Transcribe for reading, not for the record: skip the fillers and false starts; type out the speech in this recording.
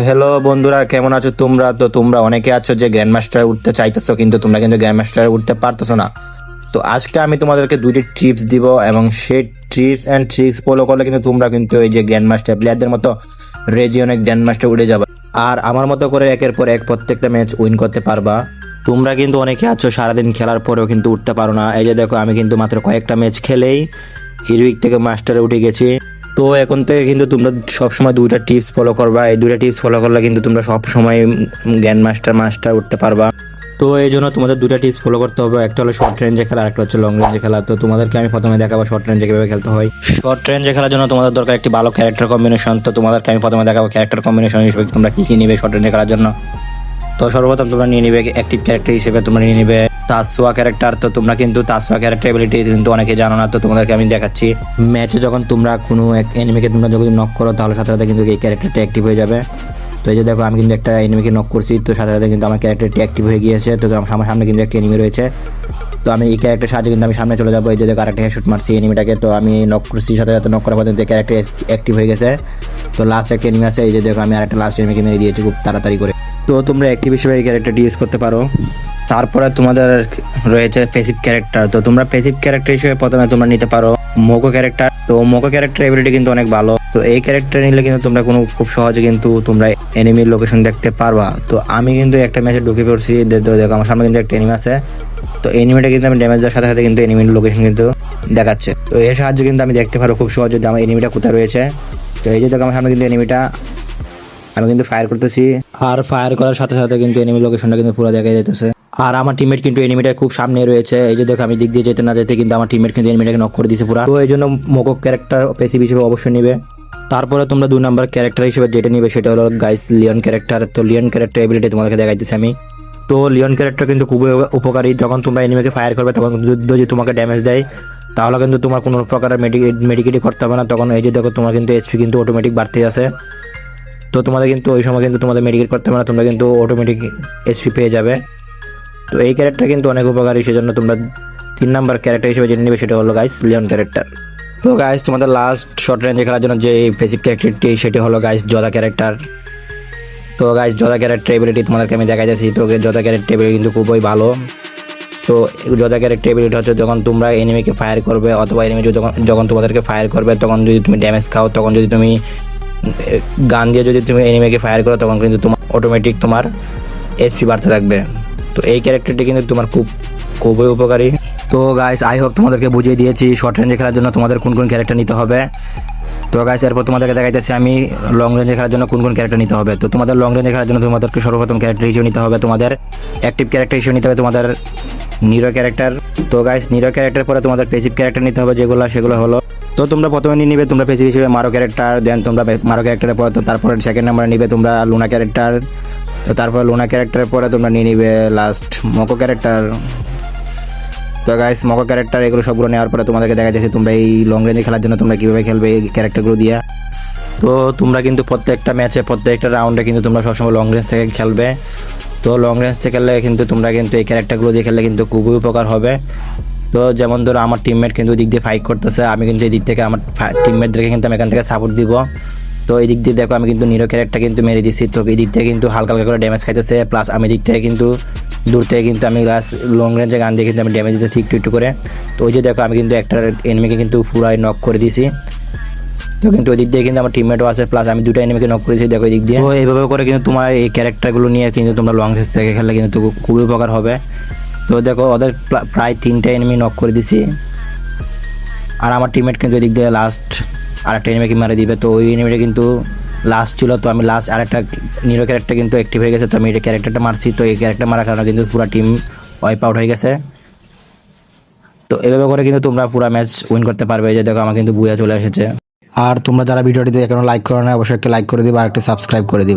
Hello বন্ধুরা, কেমন আছো তোমরা? তো তোমরা অনেকে আছো যে গ্র্যান্ড মাস্টার উঠতে চাইতেছো, কিন্তু তোমরা কিন্তু গ্র্যান্ড মাস্টার উঠতে পারতেছো না। তো আজকে আমি তোমাদেরকে দুইটি টিপস দিব, এবং সেই টিপস অ্যান্ড ট্রিক্স ফলো করলে কিন্তু তোমরা কিন্তু এই যে গ্র্যান্ড মাস্টার প্লেয়ারদের মতো রেজিয়নে গ্র্যান্ড মাস্টার উঠে যাবে, আর আমার মতো করে একের পর এক প্রত্যেকটা ম্যাচ উইন করতে পারবা। তোমরা কিন্তু অনেকে আছো সারাদিন খেলার পরেও কিন্তু উঠতে পারো না। এই যে দেখো, আমি কিন্তু মাত্র কয়েকটা ম্যাচ খেলেই হিরোইক থেকে মাস্টারে উঠে গেছি। তো এখন থেকে কিন্তু তোমরা সবসময় দুইটা টিপস ফলো করবা। এই দুইটা টিপস ফলো করলে কিন্তু তোমরা সবসময় গ্র্যান্ড মাস্টার উঠতে পারবা। তো এই জন্য তোমাদের দুটা টিপস ফলো করতে হবে। একটা হলো শর্ট রেঞ্জে খেলা, একটা হচ্ছে লং রেঞ্জে খেলা। তো তোমাদেরকে আমি প্রথমে দেখাবো শর্ট রেঞ্জে কিভাবে খেলতে হয়। শর্ট রেঞ্জে খেলার জন্য তোমাদের দরকার একটি ভালো ক্যারেক্টার কম্বিনেশন। তো তোমাদেরকে আমি প্রথমে দেখাবো ক্যারেক্টার কম্বিনেশন হিসেবে তোমরা কি কি নিবে শর্ট রেঞ্জে খেলার জন্য। তো সর্বপ্রথম তোমরা নিয়ে নিবে অ্যাক্টিভ ক্যারেক্টার হিসেবে তোমরা নিয়ে নিবে তাসওয়া ক্যারেক্টার। তো তোমরা কিন্তু তাসওয়া ক্যারেক্টার এবিলিটি কিন্তু অনেকে জানো না, তো তোমাদেরকে আমি দেখাচ্ছি। ম্যাচে যখন তোমরা কোনো এক এনিমিকে তোমরা যখন নক করো, তাহলে সাথে সাথে কিন্তু এই ক্যারেক্টারটা অ্যাক্টিভ হয়ে যাবে। তো এই যে দেখো, আমি কিন্তু একটা এনিমিকে নক করছি, তো সাথে সাথে কিন্তু আমার ক্যারেক্টারটি অ্যাক্টিভ হয়ে গিয়েছে। তো আমার সামনে কিন্তু একটা এনিমি রয়েছে, তো আমি এই ক্যারেক্টার সাহায্যে কিন্তু আমি সামনে চলে যাবো। এই যে দেখো, আরেকটা হেডশট মারছি এনিমিটাকে, তো আমি নক করছি, সাথে সাথে নক করার পর কিন্তু ক্যারেক্টার অ্যাক্টিভ হয়ে গেছে। তো লাস্ট একটা এনিমি আছে, এই যে দেখো আমি আরেকটা লাস্ট এনিমিকে মেরে দিয়েছি খুব তাড়াতাড়ি করে। তো তোমরা অ্যাক্টিভ হিসেবে এই ক্যারেক্টারটি ইউজ করতে পারো। তারপরে তোমাদের রয়েছে প্যাসিভ ক্যারেক্টার। তো তোমরা প্যাসিভ ক্যারেক্টার হিসেবে প্রথমে তোমরা নিতে পারো মোকো ক্যারেক্টার। তো মোকো ক্যারেক্টার এবিলিটি কিন্তু অনেক ভালো। তো এই ক্যারেক্টার নিলে কিন্তু তোমরা খুব সহজে কিন্তু তোমরা এনিমির লোকেশন দেখতে পারবা। তো আমি কিন্তু একটা ম্যাচে ঢুকে পড়ছি, দেখো আমার সামনে কিন্তু একটা এনিমি আছে। তো এনিমিটা কিন্তু আমি ড্যামেজ দেওয়ার সাথে সাথে কিন্তু এনিমির লোকেশন কিন্তু দেখাচ্ছে। তো এর সাহায্যে কিন্তু আমি দেখতে পারো খুব সহজে যে আমার এনিমিটা কোথায় রয়েছে। তো এই যে দেখো, আমার সামনে কিন্তু এনিমিটা, আমি কিন্তু ফায়ার করতেছি, আর ফায়ার করার সাথে সাথে কিন্তু এনিমি লোকেশনটা কিন্তু পুরো দেখা যাইতেছে। আর আমার টিমমেট কিন্তু এনিমিটা খুব সামনে রয়েছে। এই যে দেখো, আমি দিক দিয়ে যেতে না যেতে কিন্তু আমার টিমমেট কিন্তু এনিমিটাকে নক করে দিয়েছে পুরো। তো এই জন্য মোকো ক্যারেক্টার প্যাসিভ হিসেবে অবশ্যই নিবে। তারপরে তোমরা 2 নাম্বার ক্যারেক্টার হিসেবে যেটা নিবে সেটা হলো গাইস লিওন ক্যারেক্টার। তো লিওন ক্যারেক্টার এবিলিটি তোমাদেরকে দেখাইতেছি আমি। তো লিওন ক্যারেক্টার কিন্তু খুবই উপকারী। যখন তোমরা এনিমিকে ফায়ার করবে, তখন যদি তোমাকে ড্যামেজ দেয়, তাহলে কিন্তু তোমার কোনো প্রকারের মেডিকেটই করতে হবে না। তখন এই যে দেখো, তোমার কিন্তু এইচপি কিন্তু অটোমেটিক বাড়তে আছে। তো তোমাদের কিন্তু ওই সময় কিন্তু তোমাদের মেডিকেট করতে হবে না, তোমরা কিন্তু অটোমেটিক এইচপি পেয়ে যাবে। তো এই ক্যারেক্টার কিন্তু অনেক উপকারী, সেজন্য তোমরা 3 নাম্বার ক্যারেক্টার হিসেবে জেনে নেবে সেটা হলো গাইস লিওন ক্যারেক্টার। তো গাইস, তোমাদের লাস্ট শর্ট রেঞ্জে খেলার জন্য যে বেসিক ক্যারেক্টারটি সেটি হলো গাইস জোদা ক্যারেক্টার। তো গাইস জোদা ক্যারেক্টার এবিলিটি তোমাদেরকে আমি দেখা যাচ্ছি। তো জোদা ক্যারেক্টার এবিলিটি কিন্তু খুবই ভালো। তো জোদা ক্যারেক্টার এবিলিটি হচ্ছে, যখন তোমরা এনিমিকে ফায়ার করবে অথবা এনিমি যখন তোমাদেরকে ফায়ার করবে, তখন যদি তুমি ড্যামেজ খাও, তখন যদি তুমি গান দিয়ে যদি তুমি এনিমিকে ফায়ার করো, তখন কিন্তু তোমার অটোমেটিক তোমার এইচপি বাড়তে থাকবে। তো এই ক্যারেক্টারটি কিন্তু তোমার খুবই উপকারী। তো গাইস, আই হোপ তোমাদেরকে বুঝিয়ে দিয়েছি শর্ট রেঞ্জে খেলার জন্য তোমাদের কোন কোন ক্যারেক্টার নিতে হবে। তো গাইস, এরপর তোমাদেরকে দেখাইতেছি আমি লং রেঞ্জে খেলার জন্য কোন কোন ক্যারেক্টার নিতে হবে। তো তোমাদের লং রেঞ্জে খেলার জন্য তোমাদেরকে সর্বপ্রথম ক্যারেক্টার হিসেবে নিতে হবে, তোমাদের অ্যাক্টিভ ক্যারেক্টার হিসেবে নিতে হবে তোমাদের নিরো ক্যারেক্টার। তো গাইস, নিরো ক্যারেক্টার পরে তোমাদের প্যাসিভ ক্যারেক্টার নিতে হবে, সেগুলো হলো, তো তোমরা প্রথমে নিয়ে নিবে তোমরা প্যাসিভ হিসেবে মারো ক্যারেক্টার। দেন তোমরা মারো ক্যারেক্টারের পরে তারপরে সেকেন্ড নাম্বারে নিবে তোমরা লুনা ক্যারেক্টার। তো তারপরে লুনা ক্যারেক্টারের পরে তোমরা নিয়ে নিবে লাস্ট মোকো ক্যারেক্টার। তো গাইস, মোকো ক্যারেক্টার এগুলো সবগুলো নেওয়ার পরে তোমাদেরকে দেখা যাচ্ছে তোমরা এই লং রেঞ্জে খেলার জন্য তোমরা কীভাবে খেলবে এই ক্যারেক্টারগুলো দিয়ে। তো তোমরা কিন্তু প্রত্যেকটা ম্যাচে প্রত্যেকটা রাউন্ডে কিন্তু তোমরা সবসময় লং রেঞ্জ থেকে খেলবে। তো লং রেঞ্জ থেকে খেললে কিন্তু তোমরা কিন্তু এই ক্যারেক্টারগুলো দিয়ে খেললে কিন্তু খুবই উপকার হবে। তো যেমন ধরো, আমার টিমমেট কিন্তু দিক দিয়ে ফাইট করতেছে, আমি কিন্তু এই দিক থেকে আমার টিমমেটদেরকে কিন্তু আমি এখান থেকে সাপোর্ট দিব। তো এই দিক দিয়ে দেখো, আমি কিন্তু নিরো ক্যারেক্টার কিন্তু মেরে দিচ্ছি। তো এই দিক থেকে কিন্তু হালকা হালকা করে ড্যামেজ খাইতেছে, প্লাস আমি দিক থেকে কিন্তু দূর থেকে কিন্তু আমি লং রেঞ্জে গান দিয়ে কিন্তু আমি ড্যামেজ দিতেছি একটু একটু করে। তো ওই যে দেখো, আমি কিন্তু একটা এনিমিকে কিন্তু পুরাই নক করে দিয়েছি। তো কিন্তু ওই দিক দিয়ে কিন্তু আমার টিমমেটও আছে, প্লাস আমি 2টা এনিমিকে নক করেছি দেখো এই দিক দিয়ে। তো এইভাবে করে কিন্তু তোমার এই ক্যারেক্টারগুলো নিয়ে কিন্তু তোমরা লং রেঞ্জ থেকে খেললে কিন্তু খুবই উপকার হবে। তো দেখো, ওদের প্রায় 3টা এনিমি নক করে দিছি, আর আমার টিমমেট কিন্তু এদিক দিয়ে লাস্ট আরেকটা এনিমিকে মারে দিবে। তো ওই এনিমিটা কিন্তু লাস্ট ছিল, তো আমি লাস্ট আরেকটা নিরো ক্যারেক্টার কিন্তু অ্যাক্টিভ হয়ে গেছে, তো আমি এটা ক্যারেক্টারটা মারছি। তো এই ক্যারেক্টার মারার কারণে কিন্তু পুরো টিম ওয়াইপ আউট হয়ে গেছে। তো এভাবে করে কিন্তু তোমরা পুরো ম্যাচ উইন করতে পারবে। এই যে দেখো, আমার কিন্তু বুয়া চলে এসেছে। আর তোমরা যারা ভিডিওটিতে এখনো লাইক করো না, অবশ্যই একটা লাইক করে দিবা আর একটা সাবস্ক্রাইব করে দিবা।